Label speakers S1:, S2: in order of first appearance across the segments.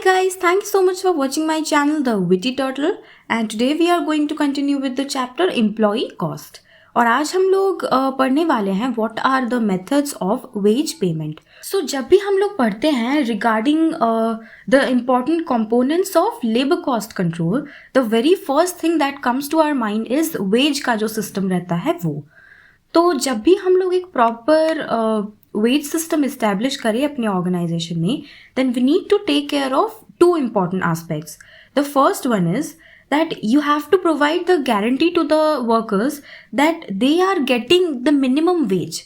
S1: guys, thank you so much for watching my channel The Witty Turtle and today we are going to continue with the chapter Employee Cost. और आज हम लोग पढ़ने वाले हैं What are the methods of wage payment. So जब भी हम लोग पढ़ते हैं regarding the important components of labor cost control, the very first thing that comes to our mind is wage का जो system रहता है वो. तो जब भी हम लोग एक प्रॉपर वेज सिस्टम इस्टेब्लिश करें अपने ऑर्गेनाइजेशन में, then we need to take care of two important aspects. The first one is that you have to provide the guarantee to the workers that they are getting the minimum wage.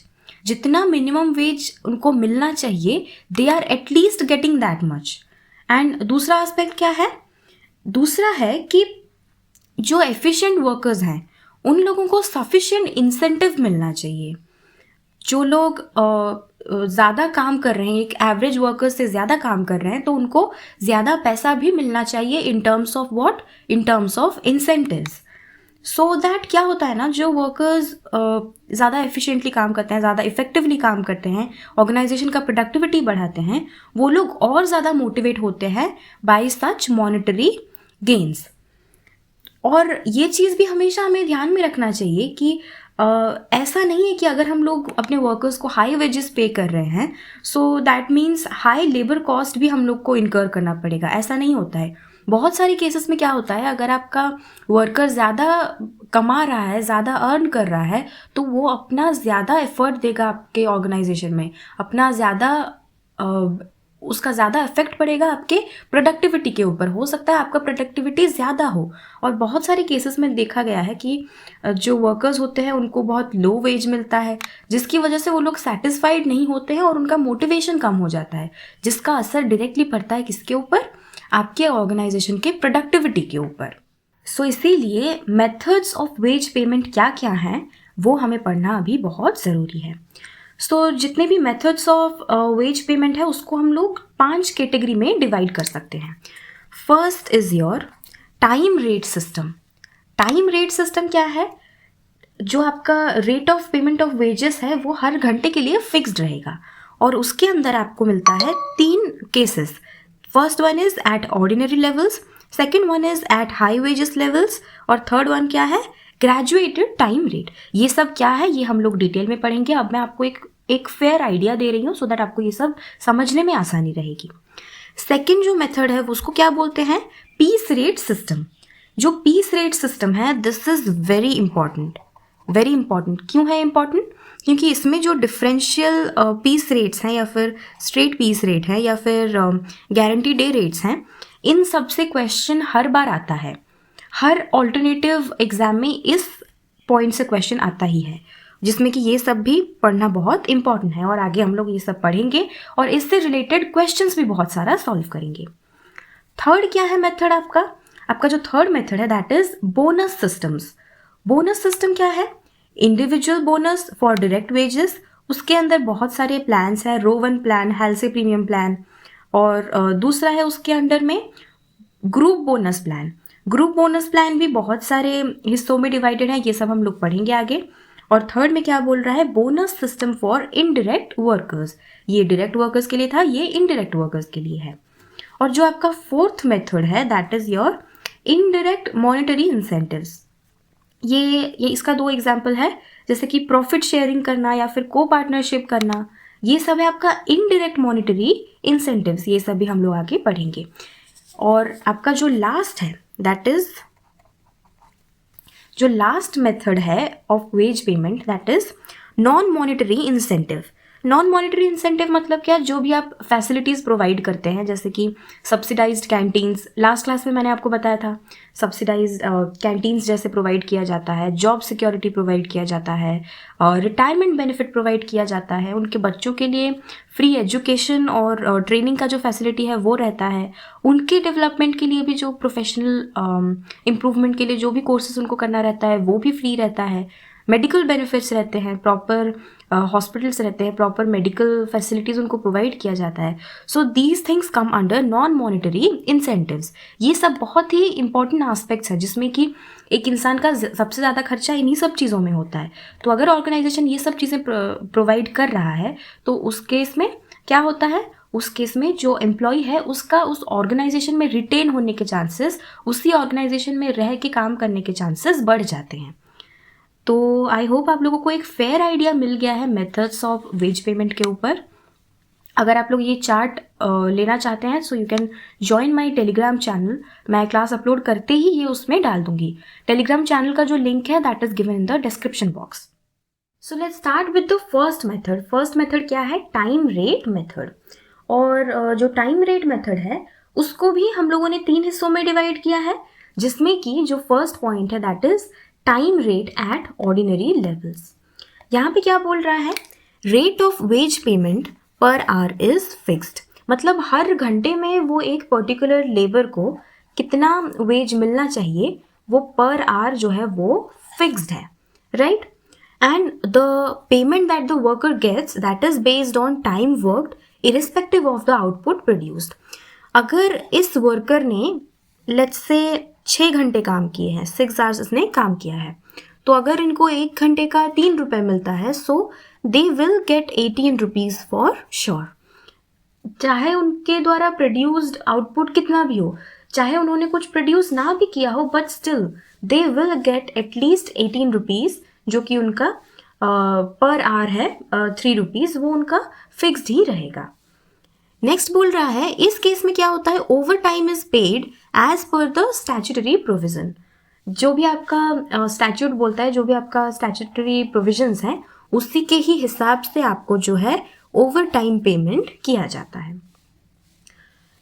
S1: जितना minimum wage उनको मिलना चाहिए, they are at least getting that much. And दूसरा aspect क्या है? दूसरा है कि जो एफिशिएंट वर्कर्स हैं उन लोगों को सफिशिएंट इंसेंटिव मिलना चाहिए. जो लोग ज़्यादा काम कर रहे हैं, एक एवरेज वर्कर से ज़्यादा काम कर रहे हैं, तो उनको ज़्यादा पैसा भी मिलना चाहिए in terms of what? In terms of incentives. So that क्या होता है ना, जो वर्कर्स ज़्यादा एफिशिएंटली काम करते हैं, ज़्यादा इफेक्टिवली काम करते हैं, ऑर्गेनाइजेशन का प्रोडक्टिविटी बढ़ाते हैं, वो लोग और ज़्यादा मोटिवेट होते हैं बाय सच मॉनेटरी गेन्स. और ये चीज़ भी हमेशा हमें ध्यान में रखना चाहिए कि ऐसा नहीं है कि अगर हम लोग अपने वर्कर्स को हाई वेजेस पे कर रहे हैं, so that means high labour cost भी हम लोग को इनकर करना पड़ेगा. ऐसा नहीं होता है. बहुत सारे केसेस में क्या होता है, अगर आपका वर्कर ज़्यादा कमा रहा है, ज़्यादा अर्न कर रहा है, तो वो अपना ज़्यादा एफर्ट देगा आपके ऑर्गेनाइजेशन में, अपना ज़्यादा उसका ज़्यादा इफेक्ट पड़ेगा आपके प्रोडक्टिविटी के ऊपर. हो सकता है आपका प्रोडक्टिविटी ज़्यादा हो. और बहुत सारे केसेस में देखा गया है कि जो वर्कर्स होते हैं उनको बहुत लो वेज मिलता है, जिसकी वजह से वो लोग सेटिस्फाइड नहीं होते हैं और उनका मोटिवेशन कम हो जाता है, जिसका असर डायरेक्टली पड़ता है किसके ऊपर? आपके ऑर्गेनाइजेशन के प्रोडक्टिविटी के ऊपर. सो इसीलिए मेथड्स ऑफ वेज पेमेंट क्या क्या हैं वो हमें पढ़ना अभी बहुत ज़रूरी है. सो जितने भी मेथड्स ऑफ वेज पेमेंट है उसको हम लोग 5 कैटेगरी में डिवाइड कर सकते हैं. First is your time rate system. Time rate system क्या है? जो आपका rate of payment of wages है वो हर घंटे के लिए फिक्स्ड रहेगा और उसके अंदर आपको मिलता है 3 cases. First one is at ordinary levels, second one is at high wages levels और थर्ड वन क्या है? Graduated time rate. ये सब क्या है ये हम लोग डिटेल में पढ़ेंगे. अब मैं आपको एक फेयर आइडिया दे रही हूँ सो दैट आपको ये सब समझने में आसानी रहेगी. सेकंड जो मेथड है वो उसको क्या बोलते हैं? Piece rate system. जो पीस रेट सिस्टम है this is very important. Very important क्यों है इंपॉर्टेंट? क्योंकि इसमें जो डिफरेंशियल पीस रेट्स हैं या फिर स्ट्रेट पीस रेट है या फिर गारंटी डे रेट्स हैं, इन सब से क्वेश्चन हर बार आता है. हर ऑल्टरनेटिव एग्जाम में इस पॉइंट से क्वेश्चन आता ही है, जिसमें कि ये सब भी पढ़ना बहुत इंपॉर्टेंट है और आगे हम लोग ये सब पढ़ेंगे और इससे रिलेटेड क्वेश्चंस भी बहुत सारा सॉल्व करेंगे. थर्ड क्या है मेथड आपका? आपका जो थर्ड मेथड है that is bonus systems. Bonus system क्या है? Individual bonus for direct wages. उसके अंदर बहुत सारे प्लान्स हैं. रो 1 प्लान, हेल्सी प्रीमियम प्लान और दूसरा है उसके अंडर में group bonus plan. Group bonus plan भी बहुत सारे हिस्सों में डिवाइडेड है. ये सब हम लोग पढ़ेंगे आगे. और थर्ड में क्या बोल रहा है? Bonus system for indirect workers. ये डायरेक्ट वर्कर्स के लिए था, ये इनडायरेक्ट वर्कर्स के लिए है. और जो आपका फोर्थ मेथड है that is your indirect monetary incentives. ये इसका 2 एग्जाम्पल है, जैसे कि प्रॉफिट शेयरिंग करना या फिर को पार्टनरशिप करना. ये सब है आपका इनडायरेक्ट मॉनेटरी इंसेंटिव्स. ये सब भी हम लोग आगे पढ़ेंगे. और आपका जो लास्ट है दैट इज जो लास्ट मेथड है of wage payment that is non monetary incentive. Non monetary incentive मतलब क्या? जो भी आप फैसिलिटीज़ प्रोवाइड करते हैं, जैसे कि सब्सिडाइज्ड कैंटीन्स. लास्ट क्लास में मैंने आपको बताया था सब्सिडाइज्ड कैंटीन्स जैसे प्रोवाइड किया जाता है, जॉब सिक्योरिटी प्रोवाइड किया जाता है, रिटायरमेंट बेनिफिट प्रोवाइड किया जाता है, उनके बच्चों के लिए फ्री एजुकेशन और ट्रेनिंग का जो फैसिलिटी है वो रहता है, उनके डेवलपमेंट के लिए भी जो प्रोफेशनल इम्प्रूवमेंट के लिए जो भी कोर्सेज उनको करना रहता है वो भी फ्री रहता है, मेडिकल बेनिफिट्स रहते हैं, प्रॉपर हॉस्पिटल्स रहते हैं, प्रॉपर मेडिकल फैसिलिटीज़ उनको प्रोवाइड किया जाता है. So these things come under non monetary incentives. ये सब बहुत ही इंपॉर्टेंट एस्पेक्ट्स है जिसमें कि एक इंसान का सबसे ज़्यादा खर्चा इन्हीं सब चीज़ों में होता है. तो अगर ऑर्गेनाइजेशन ये सब चीज़ें प्रोवाइड कर रहा है तो उस केस में क्या होता है? उस केस में जो एम्प्लॉय है उसका उस ऑर्गेनाइजेशन में रिटेन होने के चांसेस, उसी ऑर्गेनाइजेशन में रह के काम करने के चांसेस बढ़ जाते हैं। तो आई होप आप लोगों को एक फेयर आइडिया मिल गया है मेथड्स ऑफ वेज पेमेंट के ऊपर। अगर आप लोग ये चार्ट लेना चाहते हैं so you can join my Telegram channel. मैं क्लास अपलोड करते ही ये उसमें डाल दूंगी। टेलीग्राम चैनल का जो लिंक है that is given in the description box. So let's start with the first method. First method क्या है? Time rate method. और जो टाइम रेट मेथड है उसको भी हम लोगों ने 3 हिस्सों में डिवाइड किया है, जिसमें कि जो फर्स्ट पॉइंट है that is time rate at ordinary levels. यहाँ पे क्या बोल रहा है? Rate of wage payment per hour is fixed. मतलब हर घंटे में वो एक पर्टिकुलर लेबर को कितना वेज मिलना चाहिए वो पर आवर जो है वो फिक्स्ड है, right? And the payment that the worker gets that is based on time worked irrespective of the output produced. अगर इस वर्कर ने लेट्स से 6 घंटे काम किए हैं, 6 आवर्स इसने काम किया है, तो अगर इनको 1 घंटे का 3 रुपये मिलता है so they will get 18 rupees for sure. चाहे उनके द्वारा प्रोड्यूस्ड आउटपुट कितना भी हो, चाहे उन्होंने कुछ प्रोड्यूस ना भी किया हो, but still they will get at least 18 rupees, जो कि उनका पर आवर है 3 रुपीज़, वो उनका फिक्स्ड ही रहेगा। नेक्स्ट बोल रहा है इस केस में क्या होता है? Overtime is paid as per the statutory provision. जो भी आपका स्टैट्यूट बोलता है, जो भी आपका स्टैट्यूटरी प्रोविजंस हैं, उसी के ही हिसाब से आपको जो है ओवर टाइम पेमेंट किया जाता है।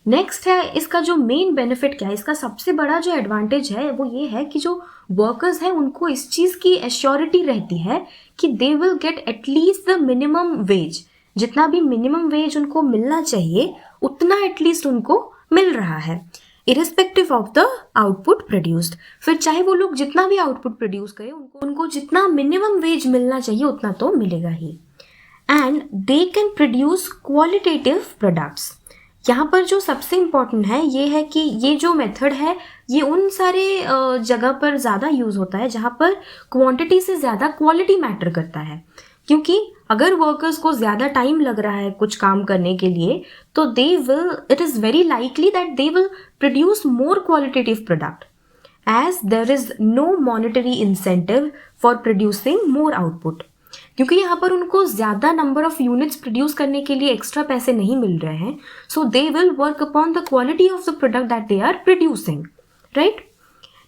S1: नेक्स्ट है इसका जो मेन बेनिफिट क्या है, इसका सबसे बड़ा जो एडवांटेज है वो ये है कि जो वर्कर्स हैं उनको इस चीज़ की एश्योरिटी रहती है कि दे will get at least the minimum wage. जितना भी मिनिमम वेज उनको मिलना चाहिए उतना एटलीस्ट उनको मिल रहा है, irrespective of the output produced. फिर चाहे वो लोग जितना भी आउटपुट प्रोड्यूस करें, उनको जितना मिनिमम वेज मिलना चाहिए उतना तो मिलेगा ही। And they can produce qualitative products. यहाँ पर जो सबसे इम्पॉर्टेंट है ये है कि ये जो मेथड है ये उन सारे जगह पर ज़्यादा यूज़ होता है जहाँ पर क्वांटिटी से ज़्यादा क्वालिटी मैटर करता है। क्योंकि अगर वर्कर्स को ज़्यादा टाइम लग रहा है कुछ काम करने के लिए तो it is very likely that they will produce more qualitative product as there is no monetary incentive for producing more output. क्योंकि यहाँ पर उनको ज़्यादा नंबर ऑफ यूनिट्स प्रोड्यूस करने के लिए एक्स्ट्रा पैसे नहीं मिल रहे हैं, so they will work upon the quality of the product that they are producing, right?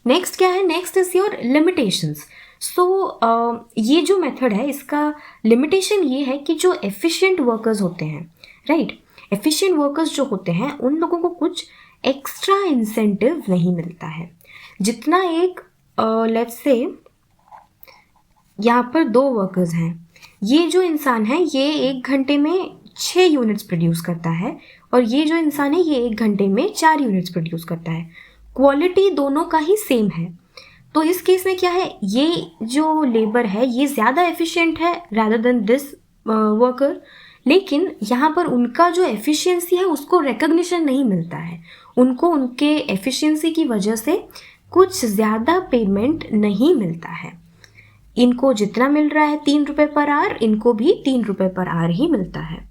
S1: Next क्या है? Next is your limitations. So ये जो मेथड है इसका लिमिटेशन ये है कि जो एफिशिएंट वर्कर्स होते हैं, राइट, एफिशिएंट वर्कर्स जो होते हैं उन लोगों को कुछ एक्स्ट्रा इंसेंटिव नहीं मिलता है। जितना एक लेट्स से यहाँ पर 2 वर्कर्स हैं, ये जो इंसान है ये 1 घंटे में 6 यूनिट्स प्रोड्यूस करता है और ये जो इंसान है ये 1 घंटे में 4 यूनिट्स प्रोड्यूस करता है। क्वालिटी दोनों का ही सेम है, तो इस केस में क्या है, ये जो लेबर है ये ज़्यादा एफिशिएंट है रादर देन दिस वर्कर, लेकिन यहाँ पर उनका जो एफिशिएंसी है उसको रिकग्निशन नहीं मिलता है। उनको उनके एफिशिएंसी की वजह से कुछ ज़्यादा पेमेंट नहीं मिलता है। इनको जितना मिल रहा है 3 रुपये पर आवर, इनको भी 3 रुपये पर आवर ही मिलता है।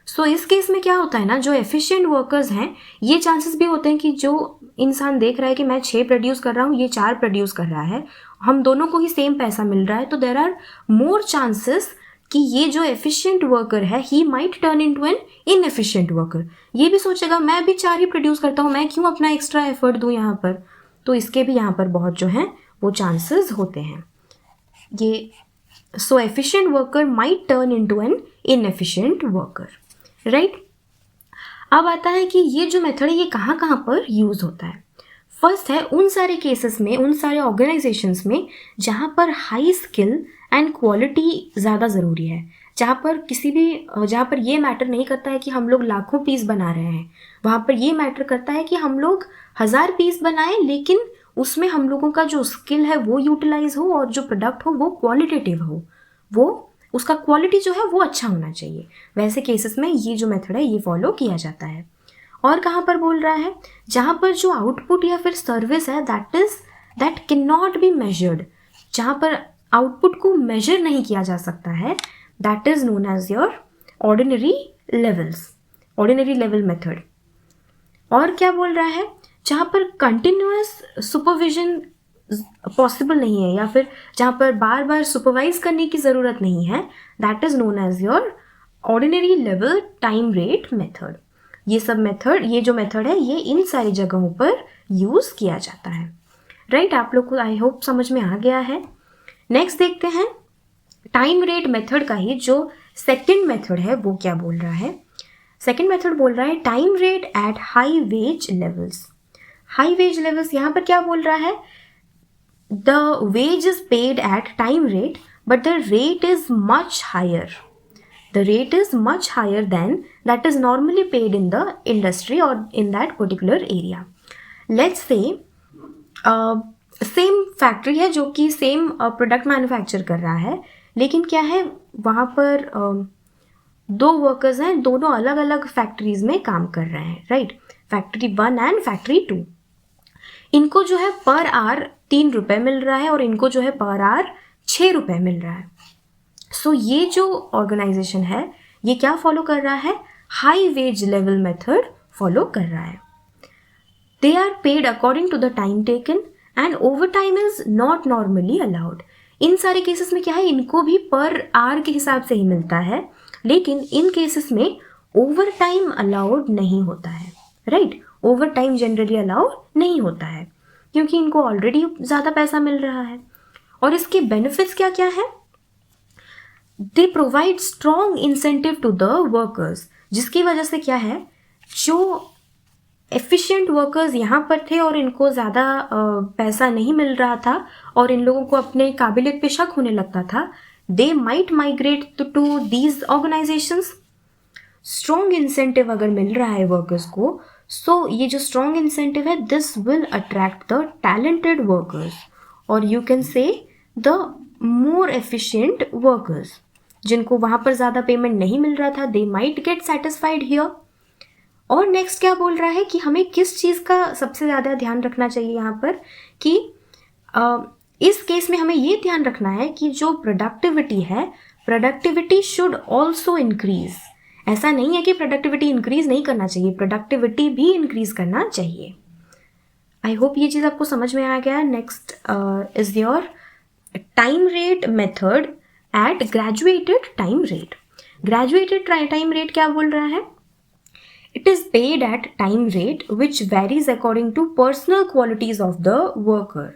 S1: सो इस केस में क्या होता है ना, जो एफिशिएंट वर्कर्स हैं ये चांसेस भी होते हैं कि जो इंसान देख रहा है कि मैं 6 प्रोड्यूस कर रहा हूँ, ये 4 प्रोड्यूस कर रहा है, हम दोनों को ही सेम पैसा मिल रहा है, तो देयर आर मोर चांसेस कि ये जो एफिशिएंट वर्कर है he might turn into an inefficient worker. ये भी सोचेगा मैं भी 4 ही प्रोड्यूस करता हूँ, मैं क्यों अपना एक्स्ट्रा एफर्ट दूँ यहाँ पर। तो इसके भी यहाँ पर बहुत जो हैं वो चांसेस होते हैं ये। So efficient worker might turn into an inefficient worker, right? अब आता है कि ये जो मेथड है ये कहाँ कहाँ पर यूज़ होता है। फर्स्ट है उन सारे केसेस में, उन सारे ऑर्गेनाइजेशंस में जहाँ पर हाई स्किल एंड क्वालिटी ज़्यादा ज़रूरी है, जहाँ पर ये मैटर नहीं करता है कि हम लोग लाखों पीस बना रहे हैं, वहाँ पर ये मैटर करता है कि हम लोग 1000 पीस बनाएं लेकिन उसमें हम लोगों का जो स्किल है वो यूटिलाइज हो और जो प्रोडक्ट हो वो क्वालिटेटिव हो, वो उसका क्वालिटी जो है वो अच्छा होना चाहिए। वैसे केसेस में ये जो मेथड है ये फॉलो किया जाता है। और कहाँ पर बोल रहा है, जहाँ पर जो आउटपुट या फिर सर्विस है that can not be measured, जहाँ पर आउटपुट को मेजर नहीं किया जा सकता है, that is known as your ordinary levels. Ordinary level method. और क्या बोल रहा है, जहाँ पर कंटिन्यूअस सुपरविजन पॉसिबल नहीं है या फिर जहाँ पर बार बार सुपरवाइज करने की ज़रूरत नहीं है, that is known as your ordinary level time rate method. ये सब मेथड, ये जो मेथड है ये इन सारी जगहों पर यूज़ किया जाता है। राइट, आप लोग को आई होप समझ में आ गया है। नेक्स्ट देखते हैं टाइम रेट मेथड का ही जो सेकंड मेथड है वो क्या बोल रहा है। सेकंड मेथड बोल रहा है time rate at high wage levels. High wage levels यहाँ पर क्या बोल रहा है, the wage is paid at time rate but the rate is much higher, the rate is much higher than that is normally paid in the industry or in that particular area. Let's say same factory है जो कि same product manufacture कर रहा है, लेकिन क्या है वहाँ पर दो वर्कर्स हैं, दोनों अलग अलग फैक्ट्रीज में काम कर रहे हैं, राइट, फैक्ट्री 1 एंड फैक्ट्री 2। इनको जो है पर आवर 3 रुपये मिल रहा है और इनको जो है पर आवर 6 रुपये मिल रहा है। सो ये जो ऑर्गेनाइजेशन है ये क्या फॉलो कर रहा है, high wage level method follow कर रहा है। They are paid according to the time taken and overtime is not normally allowed. इन सारे केसेस में क्या है, इनको भी पर आवर के हिसाब से ही मिलता है, लेकिन इन केसेस में ओवर टाइम अलाउड नहीं होता है, right, over time generally allowed नहीं होता है क्योंकि इनको ऑलरेडी ज़्यादा पैसा मिल रहा है। और इसके बेनिफिट्स क्या क्या है, they provide strong incentive to the workers, जिसकी वजह से क्या है, जो एफिशिएंट वर्कर्स यहाँ पर थे और इनको ज़्यादा पैसा नहीं मिल रहा था और इन लोगों को अपने काबिलियत पे शक होने लगता था, they might migrate to these organisations. Strong incentive अगर मिल रहा है वर्कर्स को, सो ये जो स्ट्रॉन्ग इंसेंटिव है this will attract the talented workers और you can say the more efficient workers, जिनको वहाँ पर ज़्यादा पेमेंट नहीं मिल रहा था, they might get satisfied here. और नेक्स्ट क्या बोल रहा है कि हमें किस चीज़ का सबसे ज़्यादा ध्यान रखना चाहिए यहाँ पर, कि इस केस में हमें ये ध्यान रखना है कि जो प्रोडक्टिविटी है, प्रोडक्टिविटी शुड ऑल्सो इंक्रीज। ऐसा नहीं है कि प्रोडक्टिविटी इंक्रीज नहीं करना चाहिए, प्रोडक्टिविटी भी इंक्रीज करना चाहिए। आई होप ये चीज़ आपको समझ में आ गया। Next is your time rate method at graduated time rate. Graduated time rate क्या बोल रहा है, it is paid at time rate which varies according to personal qualities of the worker.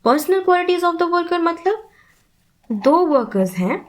S1: Personal qualities of the worker मतलब दो workers हैं,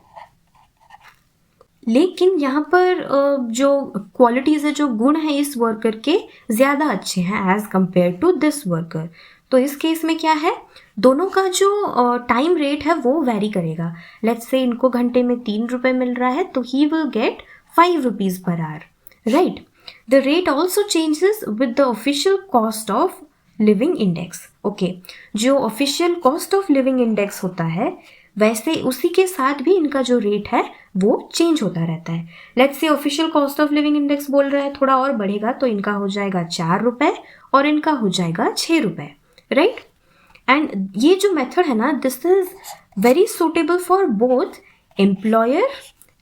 S1: लेकिन यहाँ पर जो क्वालिटीज़ है, जो गुण है इस वर्कर के ज़्यादा अच्छे हैं as compare to this worker. तो इस केस में क्या है, दोनों का जो टाइम रेट है वो वेरी करेगा। लेट्स से इनको घंटे में 3 रुपये मिल रहा है तो he will get 5 rupees per hour, right. The rate also changes with the official cost of living index. Okay, जो official cost of living index होता है वैसे उसी के साथ भी इनका जो रेट है वो चेंज होता रहता है। Let's say official cost of living index बोल रहा है थोड़ा और बढ़ेगा तो इनका हो जाएगा 4 रुपये और इनका हो जाएगा 6 रुपये, राइट। एंड ये जो मेथड है ना, this is very suitable for both employer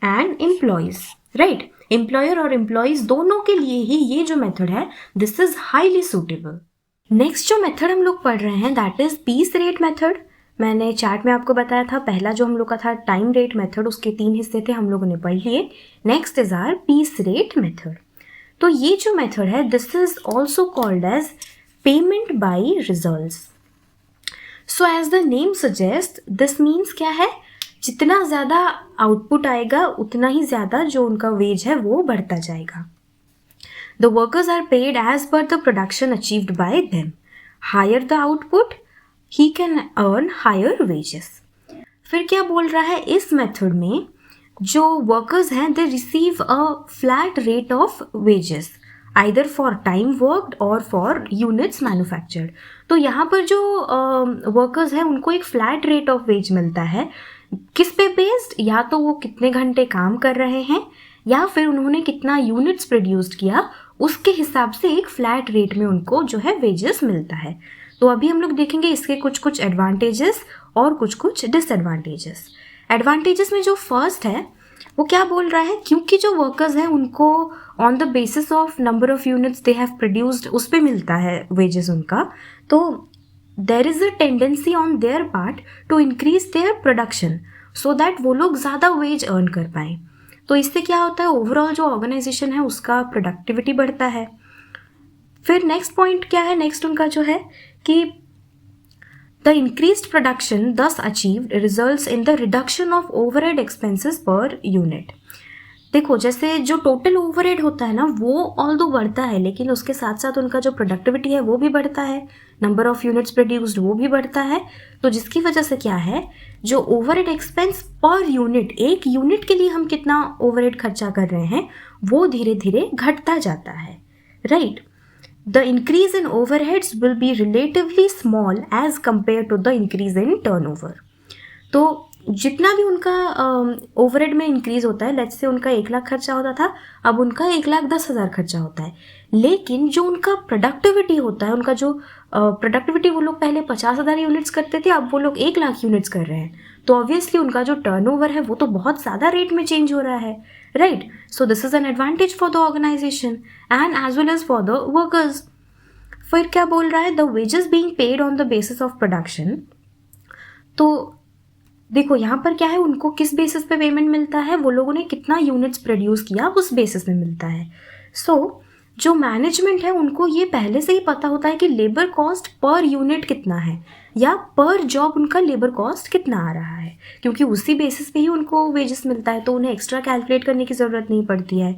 S1: and employees, right. Employer और एम्प्लॉयज़ दोनों के लिए ही ये जो मेथड है this is highly suitable. Next जो मेथड हम लोग पढ़ रहे हैं that is peace rate method. मैंने चार्ट में आपको बताया था, पहला जो हम लोग का था टाइम रेट मेथड, उसके 3 हिस्से थे, हम लोगों ने पढ़ लिए। Next is our piece rate method. तो ये जो मेथड है this is also called as payment by results. So as the name suggest, this means क्या है, जितना ज़्यादा आउटपुट आएगा उतना ही ज़्यादा जो उनका वेज है वो बढ़ता जाएगा। The workers are paid as per the production achieved by them. Higher the output he can earn higher wages। फिर क्या बोल रहा है, इस मेथड में जो वर्कर्स हैं they receive a flat rate of wages either for time worked और फॉर यूनिट्स मैन्युफैक्चर्ड। तो यहाँ पर जो वर्कर्स हैं उनको एक फ्लैट रेट ऑफ वेज मिलता है। किस पे बेस्ड, या तो वो कितने घंटे काम कर रहे हैं या फिर उन्होंने कितना यूनिट्स प्रोड्यूस्ड किया, उसके हिसाब से एक फ्लैट रेट में उनको जो है वेजेस मिलता है। तो अभी हम लोग देखेंगे इसके कुछ कुछ एडवांटेजेस और कुछ कुछ डिसएडवांटेजेस। एडवांटेजेस में जो फर्स्ट है वो क्या बोल रहा है, क्योंकि जो वर्कर्स हैं उनको on the basis of number of units they have produced उस पे मिलता है वेजेस उनका, तो there is a tendency on their part two increase their production so that वो लोग ज़्यादा वेज अर्न कर पाएँ। तो इससे क्या होता है, ओवरऑल जो ऑर्गेनाइजेशन है उसका प्रोडक्टिविटी बढ़ता है। फिर नेक्स्ट पॉइंट क्या है, नेक्स्ट उनका जो है कि द इंक्रीज्ड प्रोडक्शन दस achieved results in the reduction of overhead expenses per unit. देखो जैसे जो टोटल ओवरहेड होता है ना वो ऑल्दो बढ़ता है, लेकिन उसके साथ साथ उनका जो प्रोडक्टिविटी है वो भी बढ़ता है, नंबर ऑफ यूनिट्स प्रोड्यूस्ड वो भी बढ़ता है। तो जिसकी वजह से क्या है, जो ओवरहेड एक्सपेंस पर यूनिट, एक यूनिट के लिए हम कितना ओवरहेड खर्चा कर रहे हैं वो धीरे धीरे घटता जाता है, right. The increase in overheads will be relatively small as compared to the increase in turnover. तो जितना भी उनका ओवरहेड में इंक्रीज होता है, लेट्स से उनका 1 लाख खर्चा होता था, अब उनका 1,10,000 खर्चा होता है, लेकिन जो उनका प्रोडक्टिविटी होता है, उनका जो प्रोडक्टिविटी वो लोग पहले 50,000 यूनिट्स करते थे, अब वो लोग 1 लाख यूनिट्स कर रहे हैं, तो ऑब्वियसली उनका जो टर्नओवर है वो तो बहुत ज़्यादा रेट में चेंज हो रहा है, right. So this is an advantage for the organisation and as well as for the workers. फिर क्या बोल रहा है, the wages being paid on the basis of production. तो देखो यहाँ पर क्या है, उनको किस बेसिस पे पेमेंट मिलता है, वो लोगों ने कितना यूनिट्स प्रोड्यूस किया उस बेसिस में मिलता है। सो जो मैनेजमेंट है उनको ये पहले से ही पता होता है कि लेबर कॉस्ट पर यूनिट कितना है या पर जॉब उनका लेबर कॉस्ट कितना आ रहा है, क्योंकि उसी बेसिस पे ही उनको वेजेस मिलता है, तो उन्हें एक्स्ट्रा कैलकुलेट करने की ज़रूरत नहीं पड़ती है।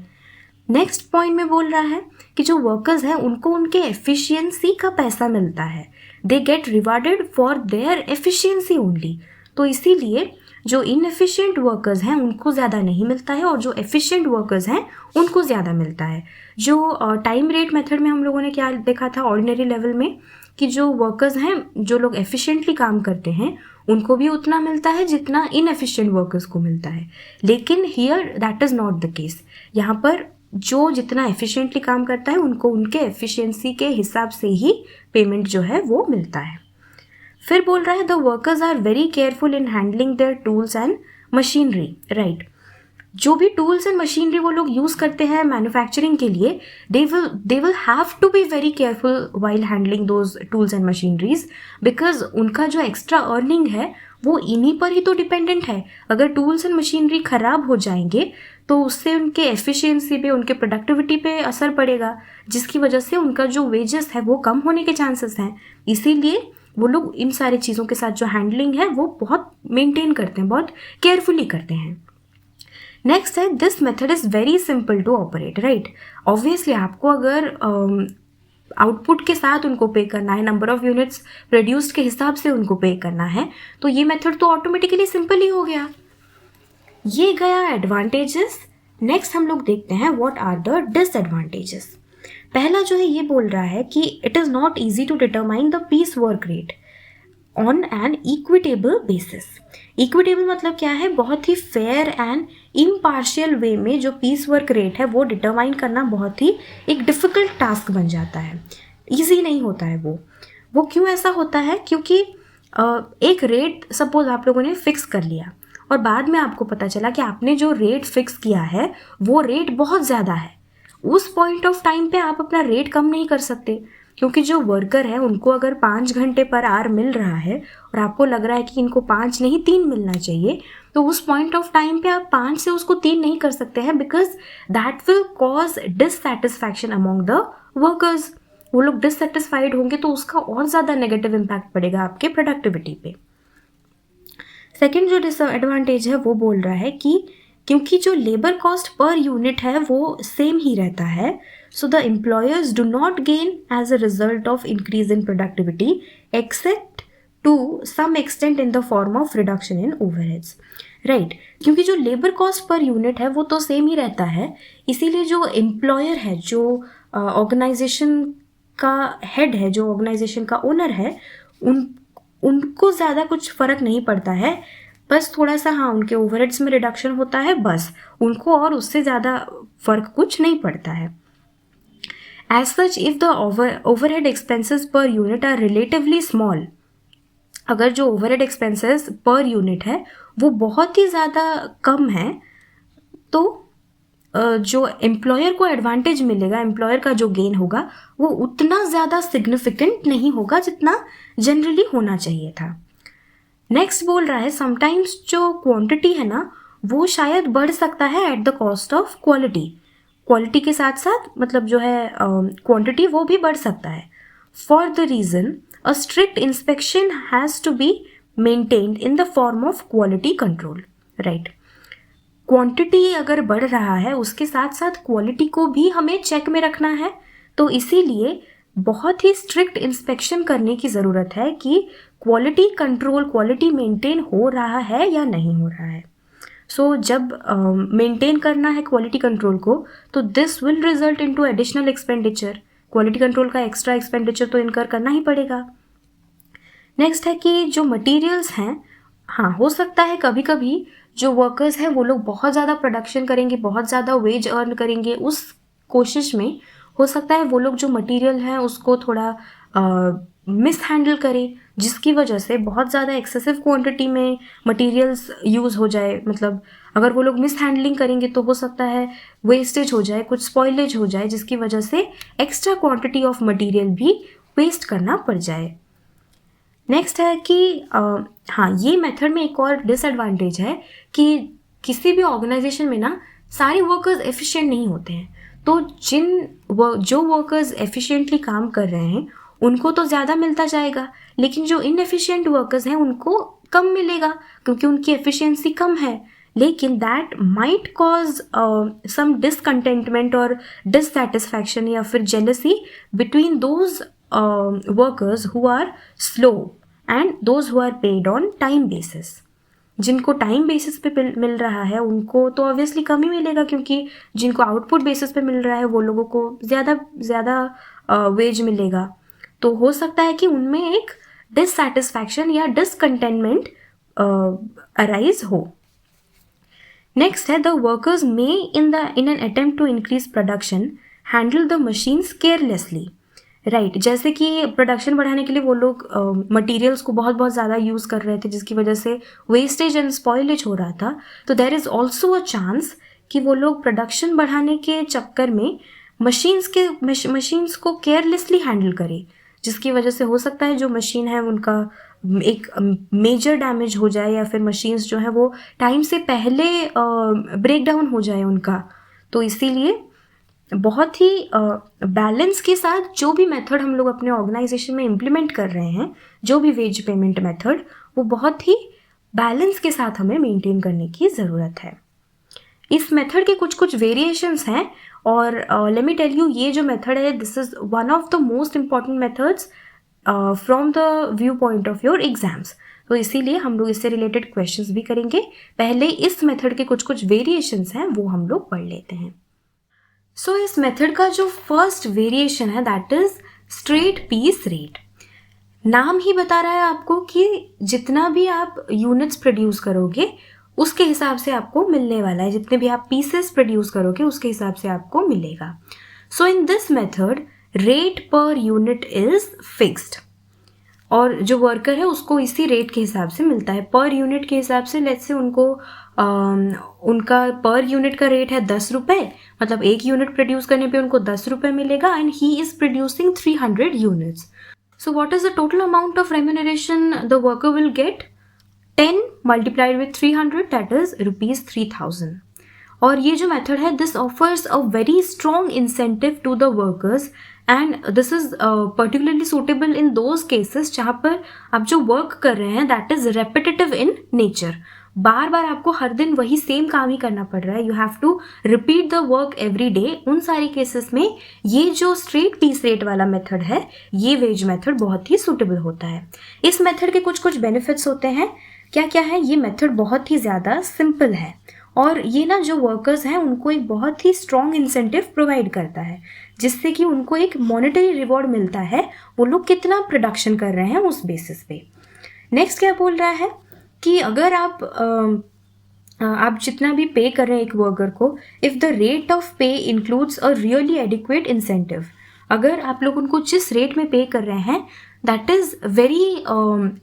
S1: नेक्स्ट पॉइंट में बोल रहा है कि जो वर्कर्स हैं उनको उनके एफिशिएंसी का पैसा मिलता है, they get rewarded for their efficiency only. तो इसीलिए जो इनएफिशिएंट वर्कर्स हैं उनको ज़्यादा नहीं मिलता है और जो एफिशिएंट वर्कर्स हैं उनको ज़्यादा मिलता है। जो टाइम रेट मेथड में हम लोगों ने क्या देखा था ऑर्डिनरी लेवल में, कि जो वर्कर्स हैं, जो लोग एफिशिएंटली काम करते हैं उनको भी उतना मिलता है जितना इनएफिशिएंट वर्कर्स को मिलता है, लेकिन here that is not the case. यहाँ पर जो जितना एफिशिएंटली काम करता है उनको उनके एफिशिएंसी के हिसाब से ही पेमेंट जो है वो मिलता है। फिर बोल रहा है the workers are very careful in handling their tools and machinery, right. जो भी टूल्स एंड मशीनरी वो लोग यूज़ करते हैं मैन्युफैक्चरिंग के लिए, they will have to be very careful while handling those tools and machineries, because उनका जो एक्स्ट्रा अर्निंग है वो इन्हीं पर ही तो डिपेंडेंट है। अगर टूल्स एंड मशीनरी ख़राब हो जाएंगे तो उससे उनके एफिशिएंसी पे, उनके प्रोडक्टिविटी पे असर पड़ेगा, जिसकी वजह से उनका जो वेजेस है वो कम होने के चांसेस हैं। इसीलिए वो लोग इन सारी चीज़ों के साथ जो हैंडलिंग है वो बहुत मेंटेन करते हैं, बहुत केयरफुली करते हैं। नेक्स्ट है this method is very simple to operate, right. Obviously आपको अगर आउटपुट के साथ उनको पे करना है, नंबर ऑफ यूनिट्स प्रोड्यूस्ड के हिसाब से उनको पे करना है, तो ये मेथड तो ऑटोमेटिकली सिंपल ही हो गया। ये गया एडवांटेजेस। नेक्स्ट हम लोग देखते हैं व्हाट आर द डिसएडवांटेजेस। पहला जो है ये बोल रहा है कि it is not easy to determine the piece work rate on an equitable basis. Equitable मतलब क्या है, बहुत ही फेयर एंड इम्पार्शियल वे में जो पीस वर्क रेट है वो डिटरमाइन करना बहुत ही एक डिफ़िकल्ट टास्क बन जाता है, ईजी नहीं होता है वो क्यों ऐसा होता है, क्योंकि एक रेट सपोज आप लोगों ने फिक्स कर लिया और बाद में आपको पता चला कि आपने जो रेट फिक्स किया है वो रेट बहुत ज़्यादा है। उस पॉइंट ऑफ टाइम पे आप अपना रेट कम नहीं कर सकते, क्योंकि जो वर्कर है उनको अगर 5 घंटे पर आवर मिल रहा है और आपको लग रहा है कि इनको 5 नहीं 3 मिलना चाहिए, तो उस पॉइंट ऑफ टाइम पे आप 5 से उसको 3 नहीं कर सकते हैं, because that will cause dissatisfaction among the workers. वो लोग डिससेटिस्फाइड होंगे तो उसका और ज़्यादा नेगेटिव इम्पैक्ट पड़ेगा आपके प्रोडक्टिविटी पे। सेकेंड जो डिसएडवांटेज है वो बोल रहा है कि क्योंकि जो लेबर कॉस्ट पर यूनिट है वो सेम ही रहता है, so the employers do not gain as a result of increase in productivity except to some extent in the form of reduction in overheads, right। क्योंकि जो लेबर कॉस्ट पर यूनिट है वो तो same ही रहता है, इसीलिए जो एम्प्लॉयर है, जो ऑर्गेनाइजेशन का हेड है, जो ऑर्गेनाइजेशन का ओनर है, उनको ज़्यादा कुछ फ़र्क नहीं पड़ता है, बस थोड़ा सा हाँ उनके ओवरहेड्स में रिडक्शन होता है बस, उनको और उससे ज़्यादा फ़र्क कुछ नहीं पड़ता है। As such, if the overhead expenses per unit are relatively small, अगर जो overhead expenses per unit है वो बहुत ही ज़्यादा कम है, तो जो एम्प्लॉयर को एडवांटेज मिलेगा, एम्प्लॉयर का जो गेन होगा वो उतना ज़्यादा सिग्निफिकेंट नहीं होगा जितना जनरली होना चाहिए था। नेक्स्ट बोल रहा है समटाइम्स जो क्वांटिटी है ना वो शायद बढ़ सकता है at the cost of quality. Quality के साथ साथ मतलब जो है क्वांटिटी वो भी बढ़ सकता है। For the reason a strict inspection has to be maintained in the form of quality control, right. Quantity अगर बढ़ रहा है उसके साथ साथ क्वालिटी को भी हमें चेक में रखना है, तो इसीलिए बहुत ही स्ट्रिक्ट इंस्पेक्शन करने की ज़रूरत है कि क्वालिटी कंट्रोल, क्वालिटी मेंटेन हो रहा है या नहीं हो रहा है। सो जब मेंटेन करना है क्वालिटी कंट्रोल को तो this will result into additional expenditure. Quality control का एक्स्ट्रा एक्सपेंडिचर तो इनकर करना ही पड़ेगा। नेक्स्ट है कि जो मटेरियल्स हैं, हाँ हो सकता है कभी कभी जो वर्कर्स हैं वो लोग बहुत ज़्यादा प्रोडक्शन करेंगे, बहुत ज़्यादा वेज अर्न करेंगे, उस कोशिश में हो सकता है वो लोग जो मटेरियल हैं उसको थोड़ा मिस हैंडल करें, जिसकी वजह से बहुत ज़्यादा एक्सेसिव क्वांटिटी में मटेरियल्स यूज़ हो जाए। मतलब अगर वो लोग मिस हैंडलिंग करेंगे तो हो सकता है वेस्टेज हो जाए, कुछ स्पॉइलेज हो जाए, जिसकी वजह से एक्स्ट्रा क्वांटिटी ऑफ मटेरियल भी वेस्ट करना पड़ जाए। नेक्स्ट है कि हाँ ये मेथड में एक और डिसएडवांटेज है कि किसी भी ऑर्गेनाइजेशन में ना सारे वर्कर्स एफिशिएंट नहीं होते हैं। तो जो वर्कर्स एफिशिएंटली काम कर रहे हैं उनको तो ज़्यादा मिलता जाएगा, लेकिन जो इनएफिशिएंट वर्कर्स हैं उनको कम मिलेगा क्योंकि उनकी एफिशिएंसी कम है। लेकिन that might cause some discontentment और डिससैटिस्फैक्शन या फिर jealousy between those workers who are slow and those who are paid on time basis. जिनको टाइम बेसिस पे मिल रहा है उनको तो ऑब्वियसली कम ही मिलेगा, क्योंकि जिनको आउटपुट बेसिस पे मिल रहा है वो लोगों को ज़्यादा वेज मिलेगा। तो हो सकता है कि उनमें एक डिससैटिस्फैक्शन या डिसकंटेंटमेंट अराइज हो। नेक्स्ट है the workers may in an attempt to increase production handle the machines carelessly, right. जैसे कि प्रोडक्शन बढ़ाने के लिए वो लोग मटेरियल्स को बहुत ज़्यादा यूज़ कर रहे थे, जिसकी वजह से वेस्टेज एंड स्पॉइलेज हो रहा था। तो there is also a chance कि वो लोग प्रोडक्शन बढ़ाने के चक्कर में मशीन्स को केयरलेसली हैंडल करें, जिसकी वजह से हो सकता है जो मशीन है उनका एक मेजर डैमेज हो जाए या फिर मशीन्स जो है वो टाइम से पहले ब्रेक डाउन हो जाए उनका। तो इसीलिए बहुत ही बैलेंस के साथ जो भी मेथड हम लोग अपने ऑर्गेनाइजेशन में इम्प्लीमेंट कर रहे हैं, जो भी वेज पेमेंट मेथड, वो बहुत ही बैलेंस के साथ हमें मेंटेन करने की ज़रूरत है। इस मेथड के कुछ वेरिएशंस हैं और लेट मी टेल यू, ये जो मेथड है this is one of the most important methods from the view point of your exams. तो इसीलिए हम लोग इससे रिलेटेड क्वेश्चंस भी करेंगे। पहले इस मेथड के कुछ वेरिएशंस हैं वो हम लोग पढ़ लेते हैं। सो इस मेथड का जो फर्स्ट वेरिएशन है that is straight piece rate. नाम ही बता रहा है आपको कि जितना भी आप यूनिट्स प्रोड्यूस करोगे उसके हिसाब से आपको मिलने वाला है, जितने भी आप पीसेस प्रोड्यूस करोगे उसके हिसाब से आपको मिलेगा। So in this method rate per unit is fixed और जो वर्कर है उसको इसी रेट के हिसाब से मिलता है। पर यूनिट के हिसाब से लेट्स से उनका पर यूनिट का रेट है 10 रुपये, मतलब एक यूनिट प्रोड्यूस करने पे उनको 10 रुपये मिलेगा and he is producing 300 units. So what is the total amount of remuneration the worker will get? 10 multiplied with 300 that is ₹3000। और ये जो मेथड है this offers a very strong incentive to the workers and this is particularly suitable in those cases जहाँ पर आप जो work कर रहे हैं that is repetitive in nature. बार बार आपको हर दिन वही सेम काम ही करना पड़ रहा है, you have to repeat the work every day. उन सारी केसेस में ये जो स्ट्रेट पीस रेट वाला मेथड है ये वेज मेथड बहुत ही सूटेबल होता है। इस मेथड के कुछ बेनिफिट्स होते हैं। क्या क्या है? ये मेथड बहुत ही ज़्यादा सिंपल है और ये ना जो वर्कर्स हैं उनको एक बहुत ही स्ट्रॉन्ग इंसेंटिव प्रोवाइड करता है, जिससे कि उनको एक मॉनेटरी रिवॉर्ड मिलता है वो लोग कितना प्रोडक्शन कर रहे हैं उस बेसिस पे। नेक्स्ट क्या बोल रहा है कि अगर आप जितना भी पे कर रहे हैं एक वर्कर को, इफ़ द रेट ऑफ पे includes a really adequate incentive, अगर आप लोग उनको जिस रेट में पे कर रहे हैं that is very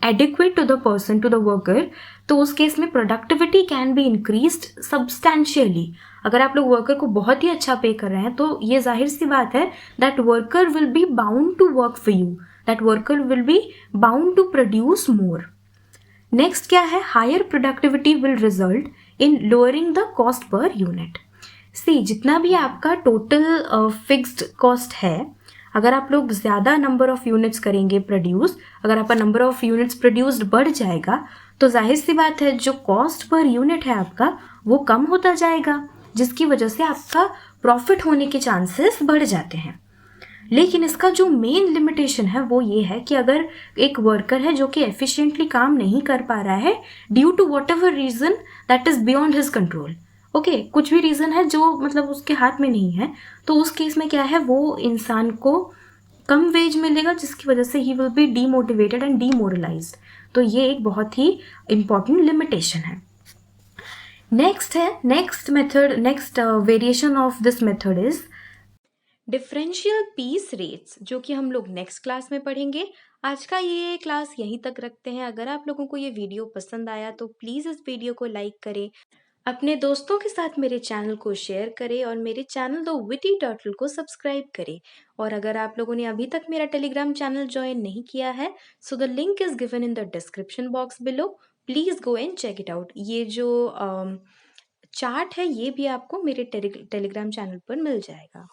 S1: adequate to the person, to the worker, तो उस केस में productivity can be increased substantially. अगर आप लोग वर्कर को बहुत ही अच्छा पे कर रहे हैं तो ये जाहिर सी बात है that worker will be bound to work for you, that worker will be bound to produce more. Next क्या है, higher productivity will result in lowering the cost per unit. See जितना भी आपका टोटल फिक्स्ड कॉस्ट है, अगर आप लोग ज़्यादा नंबर ऑफ यूनिट्स करेंगे प्रोड्यूस, अगर आपका नंबर ऑफ यूनिट्स प्रोड्यूस्ड बढ़ जाएगा तो जाहिर सी बात है जो कॉस्ट पर यूनिट है आपका वो कम होता जाएगा, जिसकी वजह से आपका प्रॉफिट होने के चांसेस बढ़ जाते हैं। लेकिन इसका जो मेन लिमिटेशन है वो ये है कि अगर एक वर्कर है जो कि एफिशिएंटली काम नहीं कर पा रहा है due to whatever reason that is beyond his control, okay, कुछ भी रीजन है जो मतलब उसके हाथ में नहीं है, तो उस केस में क्या है वो इंसान को कम वेज मिलेगा जिसकी वजह से he will be demotivated and demoralised. तो ये एक बहुत ही इंपॉर्टेंट लिमिटेशन है। नेक्स्ट है, next method, next variation of this method is differential piece rates, जो कि हम लोग नेक्स्ट क्लास में पढ़ेंगे। आज का ये क्लास यहीं तक रखते हैं। अगर आप लोगों को ये वीडियो पसंद आया तो प्लीज़ इस वीडियो को लाइक करें, अपने दोस्तों के साथ मेरे चैनल को शेयर करें और मेरे चैनल द विटी टर्टल को सब्सक्राइब करें। और अगर आप लोगों ने अभी तक मेरा टेलीग्राम चैनल ज्वाइन नहीं किया है so the link is given in the description box below, please go and check it out. ये जो चार्ट है ये भी आपको मेरे टेलीग्राम चैनल पर मिल जाएगा।